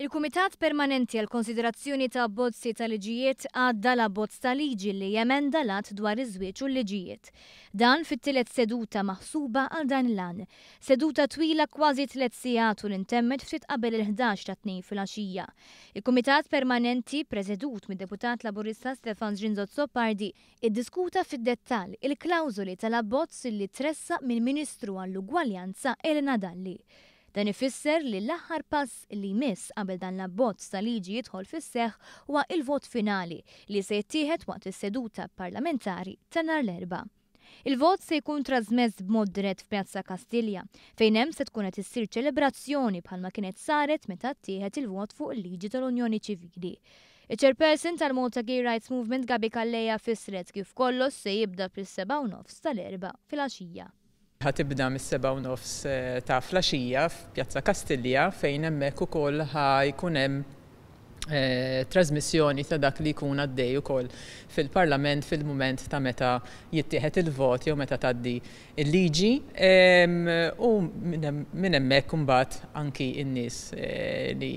Il-Kumitat Permanenti għal konsiderazzjoni ta' abbozzi tal-liġijiet għadda l-abbozz tal-liġi li jemenda lat dwar iż-żwieġ u l-liġijiet. Dan fit-tielet seduta maħsuba għal dan l-an. Seduta twila kważi 3 sigħat u l-intemmet ftit qabel il-11 ta' 2 fil-għaxija. Il-Kumitat Permanenti, preżedut mid-deputat Laburista Stefan Ġrinzot Soppardi, iddiskuta fid-dettall il-klawżoli tal-abbozz li tressa mill-Ministru għall-Ugwaljanza Elena Dalli. Dan ifisser li l-aħħar pass li jmiss qabel dan l-abbozz ta' liġi jidħol fis-seħħ huwa il-vot finali li se jittieħed waqt is-seduta parlamentari ta' nhar l-Erbgħa. Il-vot se jkun trasmess b'mod dirett f'Pjazza Kastilja, fejn hemm se tkun qed issir ċelebrazzjoni bħalma kienet saret meta ttieħed il-vot fuq il-liġi tal-Unjoni Ċivili. Il-Chairperson tal-Malta Gay Rights Movement Gabi Kalleja fissret kif kollox se jibda fis-7:30 tal-Erbgħa fil-għaxija. Ħatibda mis-7:30 ta' flaxija f'Pjazza Kastilja fejn hemmhekk ukoll ħajkun hemm trasmissjoni ta' dak li jkun għaddej ukoll fil-Parlament fil-mument ta' meta jittieħed il-vot jew meta tgħaddi il-liġi u minn hemmhekk imbagħad anki n-nies li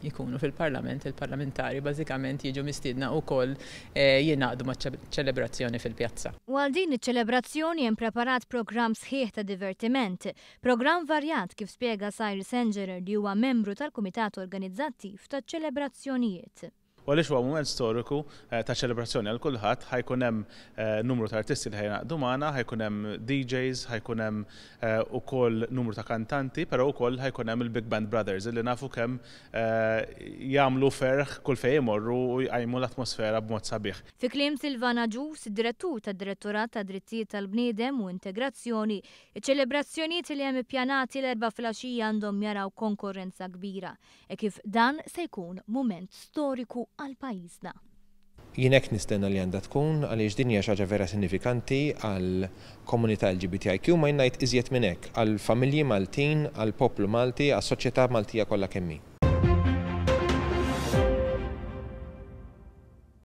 jkunu fil-Parlament, il-parlamentari bażikament jiġu mistiedna wkoll jingħaqdu maċ-ċelebrazzjoni fil-pjazza. U għal din iċ-ċelebrazzjoni hemm preparat programm sħiħ ta' divertiment, programm varjat kif spjega Cyrus Engerer li huwa membru tal-Kumitat Organizzattiv taċ-ċelebrazzjonijiet. Għaliex huwa mument storiku ta' ċelebrazzjoni għal kulħadd, ħajkun hemm numru ta' artisti li ħajnaqdu magħna, ħajkun hemm DJs, ħajkun hemm ukoll numru ta' kantanti, però wkoll ħajkun hemm il-Big Band Brothers li nafu kemm jagħmlu ferħ kull fejn jmorru u jqajmu l-atmosfera b'mod sabiħ. Fi kliem Silvana Ġus, id-direttur tad-Direttorat ta' Drittijiet tal-Bniedem u Integrazzjoni, iċ-ċelebrazzjonijiet li hemm ippjanati l-4 fil-għaxija għandhom jaraw konkurrenza kbira e kif dan se jkun mument storiku għal pajjiżna. Jien hekk nistenna li għandha tkun għaliex din hija xi ħaġa vera sinifikanti għall komunità LGBTIQ ma ngħid iżjed minn hekk, għall familji Maltin, għall poplu Malti, għas-soċjetà Maltija kollha kemm hi.